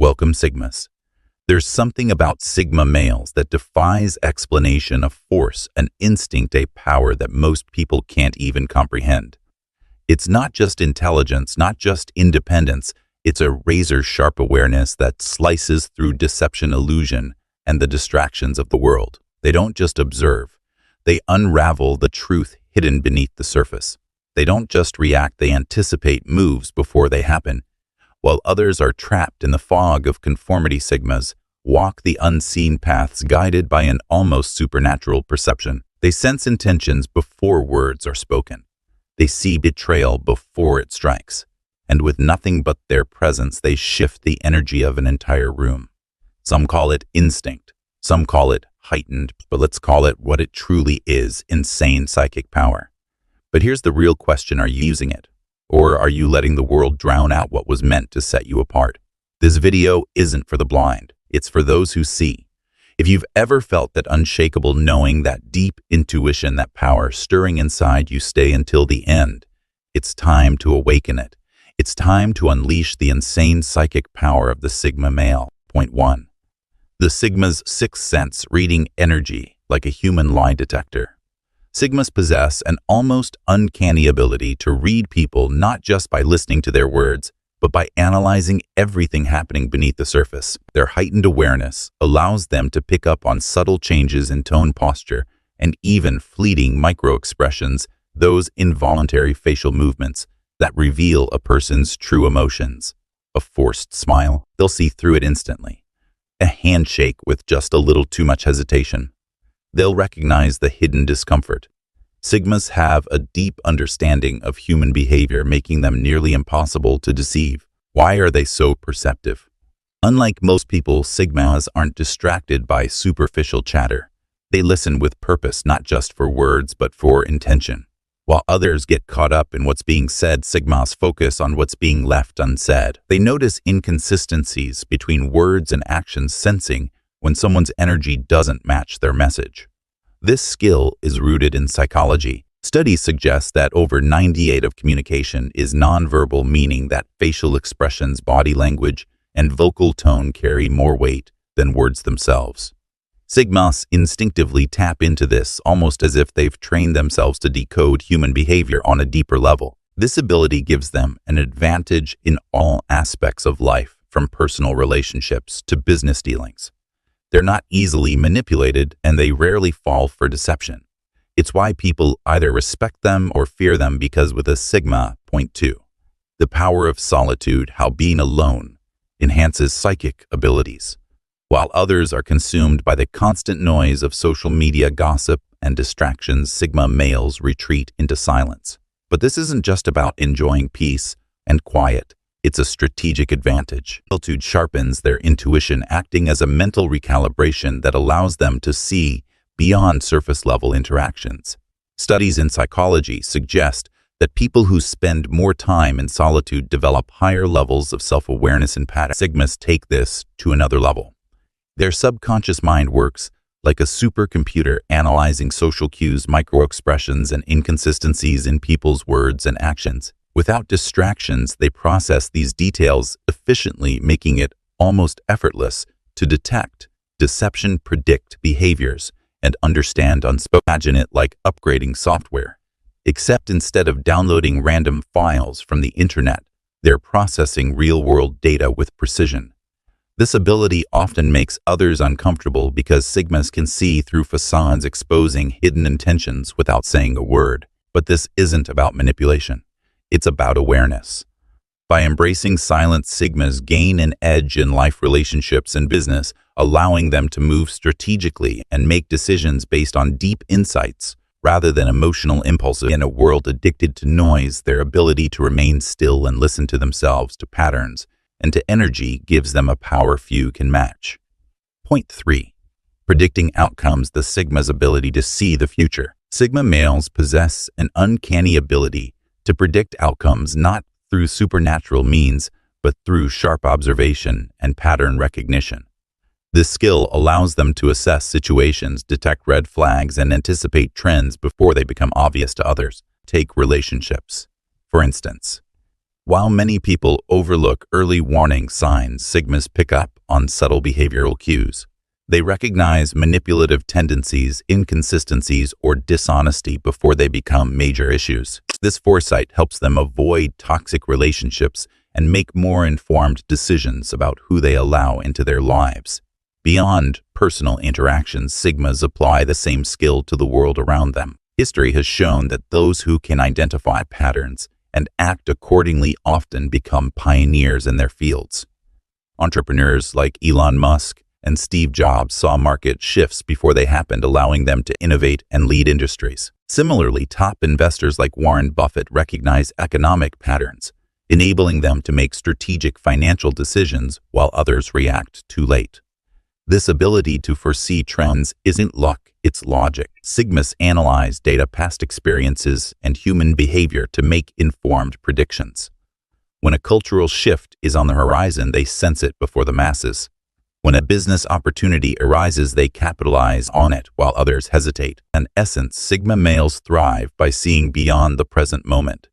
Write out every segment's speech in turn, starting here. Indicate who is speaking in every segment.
Speaker 1: Welcome, Sigmas. There's something about Sigma males that defies explanation, a force, an instinct, a power that most people can't even comprehend. It's not just intelligence, not just independence, it's a razor-sharp awareness that slices through deception, illusion, and the distractions of the world. They don't just observe. They unravel the truth hidden beneath the surface. They don't just react, they anticipate moves before they happen. While others are trapped in the fog of conformity, Sigmas walk the unseen paths guided by an almost supernatural perception. They sense intentions before words are spoken. They see betrayal before it strikes. And with nothing but their presence, they shift the energy of an entire room. Some call it instinct. Some call it heightened, but let's call it what it truly is: insane psychic power. But here's the real question: are you using it? Or are you letting the world drown out what was meant to set you apart? This video isn't for the blind. It's for those who see. If you've ever felt that unshakable knowing, that deep intuition, that power stirring inside you, stay until the end. It's time to awaken it. It's time to unleash the insane psychic power of the Sigma male. Point 1. The Sigma's sixth sense, reading energy like a human lie detector. Sigmas possess an almost uncanny ability to read people not just by listening to their words, but by analyzing everything happening beneath the surface. Their heightened awareness allows them to pick up on subtle changes in tone, posture, and even fleeting micro-expressions, those involuntary facial movements that reveal a person's true emotions. A forced smile, they'll see through it instantly. A handshake with just a little too much hesitation, they'll recognize the hidden discomfort. Sigmas have a deep understanding of human behavior, making them nearly impossible to deceive. Why are they so perceptive? Unlike most people, Sigmas aren't distracted by superficial chatter. They listen with purpose, not just for words, but for intention. While others get caught up in what's being said, Sigmas focus on what's being left unsaid. They notice inconsistencies between words and actions, sensing when someone's energy doesn't match their message. This skill is rooted in psychology. Studies suggest that over 98% of communication is nonverbal, meaning that facial expressions, body language, and vocal tone carry more weight than words themselves. Sigmas instinctively tap into this, almost as if they've trained themselves to decode human behavior on a deeper level. This ability gives them an advantage in all aspects of life, from personal relationships to business dealings. They're not easily manipulated, and they rarely fall for deception. It's why people either respect them or fear them, because with a Sigma. Point 2. The power of solitude, how being alone enhances psychic abilities. While others are consumed by the constant noise of social media, gossip, and distractions, Sigma males retreat into silence. But this isn't just about enjoying peace and quiet. It's a strategic advantage. Solitude sharpens their intuition, acting as a mental recalibration that allows them to see beyond surface-level interactions. Studies in psychology suggest that people who spend more time in solitude develop higher levels of self-awareness and patterns. Sigmas take this to another level. Their subconscious mind works like a supercomputer, analyzing social cues, micro-expressions, and inconsistencies in people's words and actions. Without distractions, they process these details efficiently, making it almost effortless to detect deception, predict behaviors, and understand unspoken. Imagine it like upgrading software. Except instead of downloading random files from the internet, they're processing real-world data with precision. This ability often makes others uncomfortable because Sigmas can see through facades, exposing hidden intentions without saying a word. But this isn't about manipulation. It's about awareness. By embracing silence, Sigmas gain an edge in life, relationships, and business, allowing them to move strategically and make decisions based on deep insights rather than emotional impulses. In a world addicted to noise, their ability to remain still and listen to themselves, to patterns, and to energy gives them a power few can match. Point 3. Predicting outcomes, the Sigma's ability to see the future. Sigma males possess an uncanny ability to predict outcomes, not through supernatural means, but through sharp observation and pattern recognition. This skill allows them to assess situations, detect red flags, and anticipate trends before they become obvious to others. Take relationships, for instance. While many people overlook early warning signs, Sigmas pick up on subtle behavioral cues. They recognize manipulative tendencies, inconsistencies, or dishonesty before they become major issues. This foresight helps them avoid toxic relationships and make more informed decisions about who they allow into their lives. Beyond personal interactions, Sigmas apply the same skill to the world around them. History has shown that those who can identify patterns and act accordingly often become pioneers in their fields. Entrepreneurs like Elon Musk and Steve Jobs saw market shifts before they happened, allowing them to innovate and lead industries. Similarly, top investors like Warren Buffett recognize economic patterns, enabling them to make strategic financial decisions while others react too late. This ability to foresee trends isn't luck, it's logic. Sigmas analyze data, past experiences, and human behavior to make informed predictions. When a cultural shift is on the horizon, they sense it before the masses. When a business opportunity arises, they capitalize on it while others hesitate. In essence, Sigma males thrive by seeing beyond the present moment.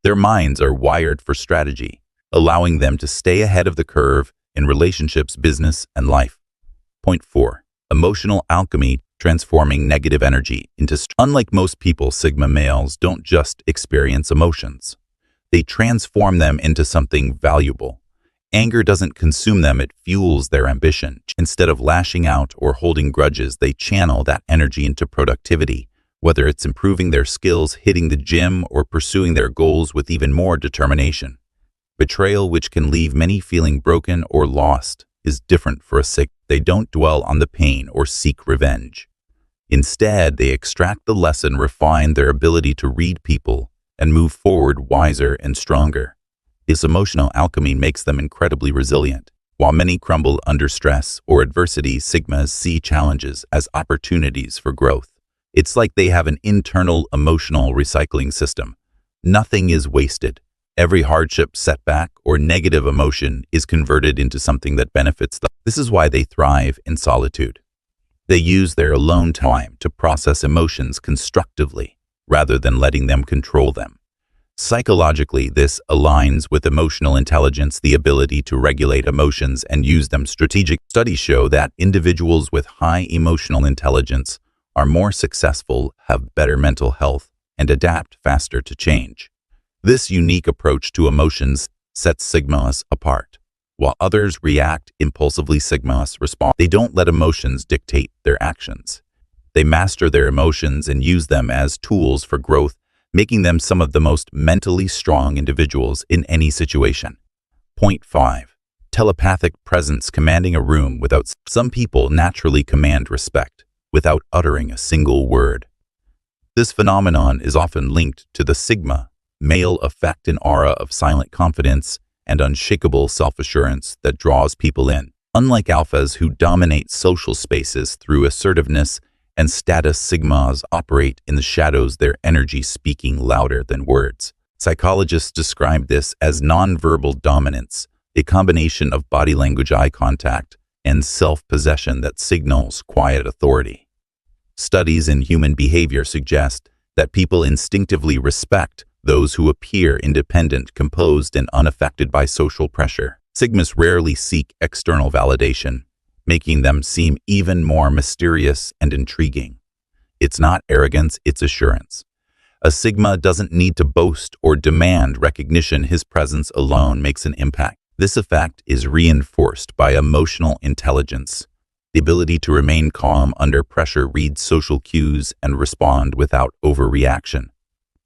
Speaker 1: Their minds are wired for strategy, allowing them to stay ahead of the curve in relationships, business, and life. Point 4. Emotional alchemy, transforming negative energy into strength. Unlike most people, Sigma males don't just experience emotions. They transform them into something valuable. Anger doesn't consume them, it fuels their ambition. Instead of lashing out or holding grudges, they channel that energy into productivity, whether it's improving their skills, hitting the gym, or pursuing their goals with even more determination. Betrayal, which can leave many feeling broken or lost, is different for a Sigma. They don't dwell on the pain or seek revenge. Instead, they extract the lesson, refine their ability to read people, and move forward wiser and stronger. This emotional alchemy makes them incredibly resilient. While many crumble under stress or adversity, Sigmas see challenges as opportunities for growth. It's like they have an internal emotional recycling system. Nothing is wasted. Every hardship, setback, or negative emotion is converted into something that benefits them. This is why they thrive in solitude. They use their alone time to process emotions constructively, rather than letting them control them. Psychologically, this aligns with emotional intelligence, the ability to regulate emotions and use them strategically. Studies show that individuals with high emotional intelligence are more successful, have better mental health, and adapt faster to change. This unique approach to emotions sets Sigmas apart. While others react impulsively, Sigmas respond. They don't let emotions dictate their actions. They master their emotions and use them as tools for growth, making them some of the most mentally strong individuals in any situation. Point 5. Telepathic presence, commanding a room without. Some people naturally command respect without uttering a single word. This phenomenon is often linked to the Sigma male effect, an aura of silent confidence and unshakable self-assurance that draws people in. Unlike alphas who dominate social spaces through assertiveness and status, Sigmas operate in the shadows, their energy speaking louder than words. Psychologists describe this as nonverbal dominance, a combination of body language, eye contact, and self-possession that signals quiet authority. Studies in human behavior suggest that people instinctively respect those who appear independent, composed, and unaffected by social pressure. Sigmas rarely seek external validation, making them seem even more mysterious and intriguing. It's not arrogance, it's assurance. A Sigma doesn't need to boast or demand recognition. His presence alone makes an impact. This effect is reinforced by emotional intelligence, the ability to remain calm under pressure, read social cues, and respond without overreaction.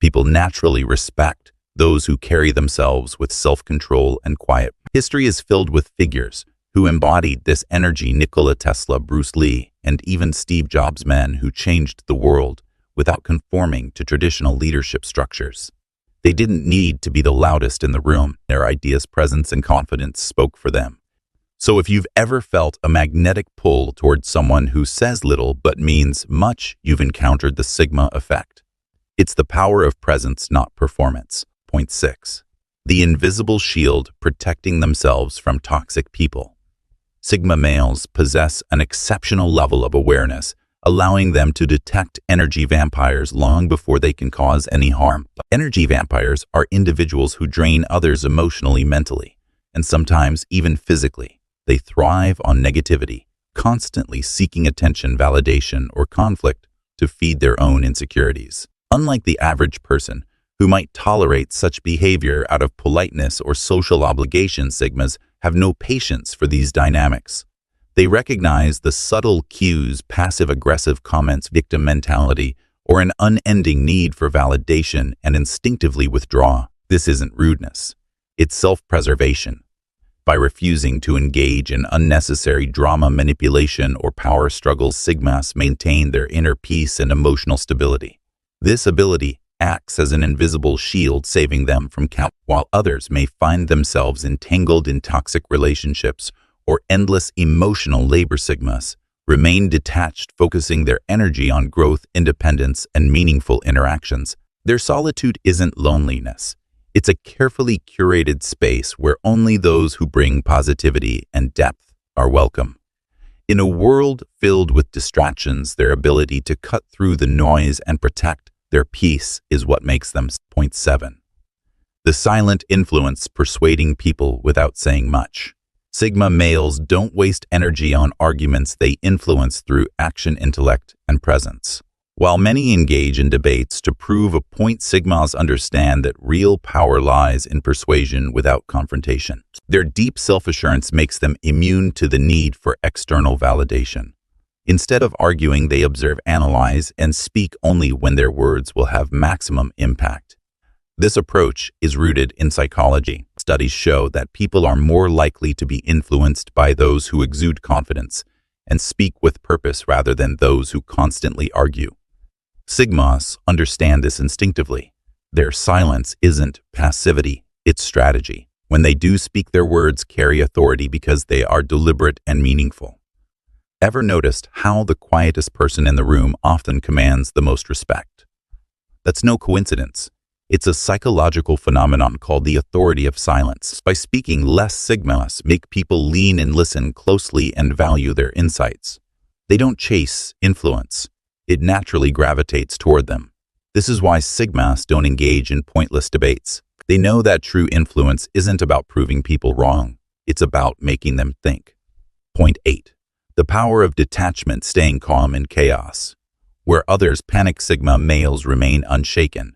Speaker 1: People naturally respect those who carry themselves with self-control and quiet. History is filled with figures who embodied this energy: Nikola Tesla, Bruce Lee, and even Steve Jobs, men who changed the world without conforming to traditional leadership structures. They didn't need to be the loudest in the room. Their ideas, presence, and confidence spoke for them. So if you've ever felt a magnetic pull towards someone who says little but means much, you've encountered the Sigma effect. It's the power of presence, not performance. Point 6. The invisible shield, protecting themselves from toxic people. Sigma males possess an exceptional level of awareness, allowing them to detect energy vampires long before they can cause any harm. Energy vampires are individuals who drain others emotionally, mentally, and sometimes even physically. They thrive on negativity, constantly seeking attention, validation, or conflict to feed their own insecurities. Unlike the average person, who might tolerate such behavior out of politeness or social obligation, Sigmas have no patience for these dynamics. They recognize the subtle cues, passive-aggressive comments, victim mentality, or an unending need for validation, and instinctively withdraw. This isn't rudeness. It's self-preservation. By refusing to engage in unnecessary drama, manipulation, or power struggles, Sigmas maintain their inner peace and emotional stability. This ability acts as an invisible shield, saving them from chaos, while others may find themselves entangled in toxic relationships or endless emotional labor. Sigmas remain detached, focusing their energy on growth, independence, and meaningful interactions. Their solitude isn't loneliness. It's a carefully curated space where only those who bring positivity and depth are welcome. In a world filled with distractions, their ability to cut through the noise and protect their peace is what makes them. Point 7. The silent influence, persuading people without saying much. Sigma males don't waste energy on arguments. They influence through action, intellect, and presence. While many engage in debates to prove a point, Sigmas understand that real power lies in persuasion without confrontation. Their deep self-assurance makes them immune to the need for external validation. Instead of arguing, they observe, analyze, and speak only when their words will have maximum impact. This approach is rooted in psychology. Studies show that people are more likely to be influenced by those who exude confidence and speak with purpose rather than those who constantly argue. Sigmas understand this instinctively. Their silence isn't passivity, it's strategy. When they do speak, their words carry authority because they are deliberate and meaningful. Ever noticed how the quietest person in the room often commands the most respect? That's no coincidence. It's a psychological phenomenon called the authority of silence. By speaking less, Sigmas make people lean and listen closely and value their insights. They don't chase influence. It naturally gravitates toward them. This is why Sigmas don't engage in pointless debates. They know that true influence isn't about proving people wrong. It's about making them think. Point 8. The power of detachment, staying calm in chaos. Where others panic, Sigma males remain unshaken.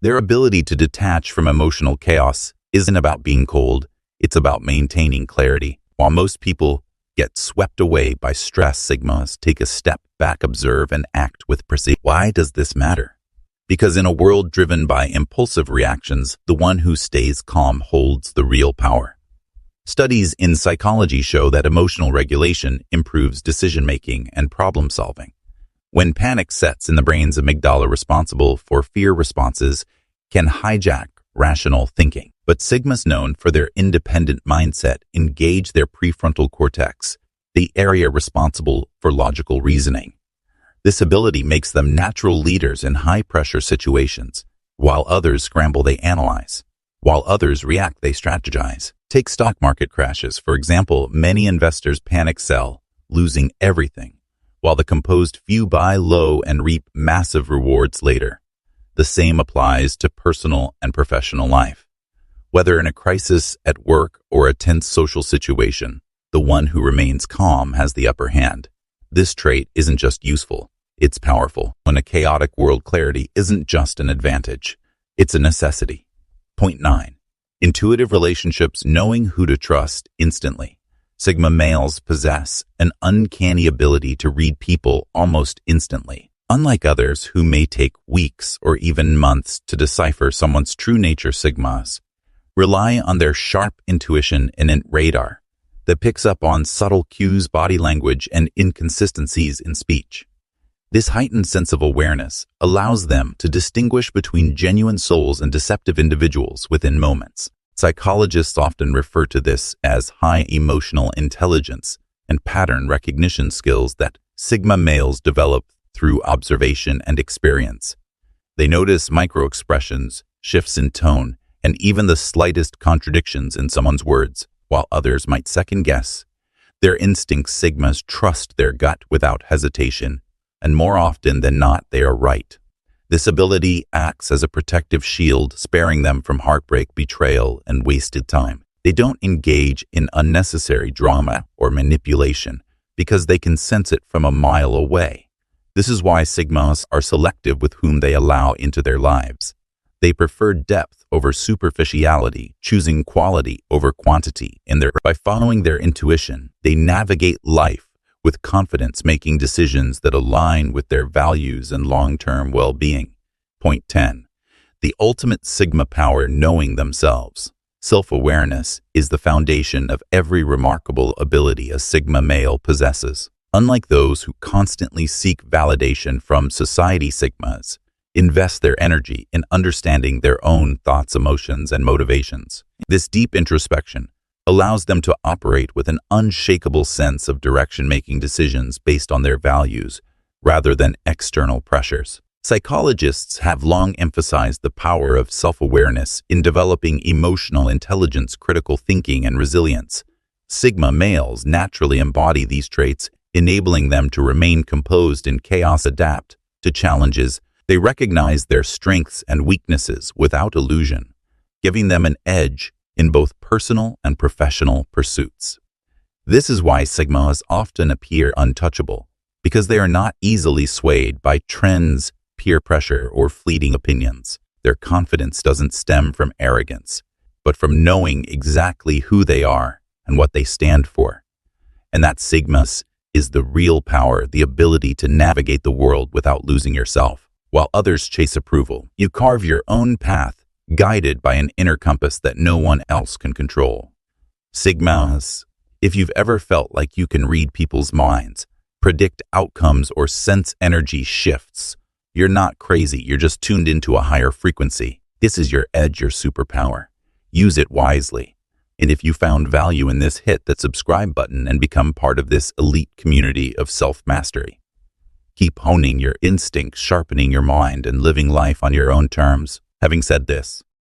Speaker 1: Their ability to detach from emotional chaos isn't about being cold, it's about maintaining clarity. While most people get swept away by stress, Sigmas take a step back, observe, and act with precision. Why does this matter? Because in a world driven by impulsive reactions, the one who stays calm holds the real power. Studies in psychology show that emotional regulation improves decision-making and problem-solving. When panic sets in, the brain's amygdala, responsible for fear responses, can hijack rational thinking. But Sigmas, known for their independent mindset, engage their prefrontal cortex, the area responsible for logical reasoning. This ability makes them natural leaders in high-pressure situations. While others scramble, they analyze. While others react, they strategize. Take stock market crashes, for example. Many investors panic sell, losing everything, while the composed few buy low and reap massive rewards later. The same applies to personal and professional life. Whether in a crisis at work or a tense social situation, the one who remains calm has the upper hand. This trait isn't just useful, it's powerful. In a chaotic world, clarity isn't just an advantage, it's a necessity. Point 9. Intuitive relationships, knowing who to trust instantly. Sigma males possess an uncanny ability to read people almost instantly. Unlike others who may take weeks or even months to decipher someone's true nature, Sigmas rely on their sharp intuition and radar that picks up on subtle cues, body language, and inconsistencies in speech. This heightened sense of awareness allows them to distinguish between genuine souls and deceptive individuals within moments. Psychologists often refer to this as high emotional intelligence and pattern recognition skills that Sigma males develop through observation and experience. They notice micro-expressions, shifts in tone, and even the slightest contradictions in someone's words, while others might second-guess. Their instincts, Sigmas trust their gut without hesitation, and more often than not, they are right. This ability acts as a protective shield, sparing them from heartbreak, betrayal, and wasted time. They don't engage in unnecessary drama or manipulation because they can sense it from a mile away. This is why Sigmas are selective with whom they allow into their lives. They prefer depth over superficiality, choosing quality over quantity. By following their intuition, they navigate life with confidence, making decisions that align with their values and long-term well-being. Point 10. The ultimate Sigma power: knowing themselves. Self-awareness is the foundation of every remarkable ability a Sigma male possesses. Unlike those who constantly seek validation from society, Sigmas invest their energy in understanding their own thoughts, emotions, and motivations. This deep introspection allows them to operate with an unshakable sense of direction, making decisions based on their values rather than external pressures. Psychologists have long emphasized the power of self-awareness in developing emotional intelligence, critical thinking, and resilience. Sigma males naturally embody these traits, enabling them to remain composed in chaos, adapt to challenges. They recognize their strengths and weaknesses without illusion, giving them an edge in both personal and professional pursuits. This is why Sigmas often appear untouchable, because they are not easily swayed by trends, peer pressure, or fleeting opinions. Their confidence doesn't stem from arrogance, but from knowing exactly who they are and what they stand for. And that Sigmas is the real power, the ability to navigate the world without losing yourself. While others chase approval, you carve your own path, guided by an inner compass that no one else can control. Sigmas, if you've ever felt like you can read people's minds, predict outcomes, or sense energy shifts, you're not crazy, you're just tuned into a higher frequency. This is your edge, your superpower. Use it wisely. And if you found value in this, hit that subscribe button and become part of this elite community of self-mastery. Keep honing your instincts, sharpening your mind, and living life on your own terms. Having said this,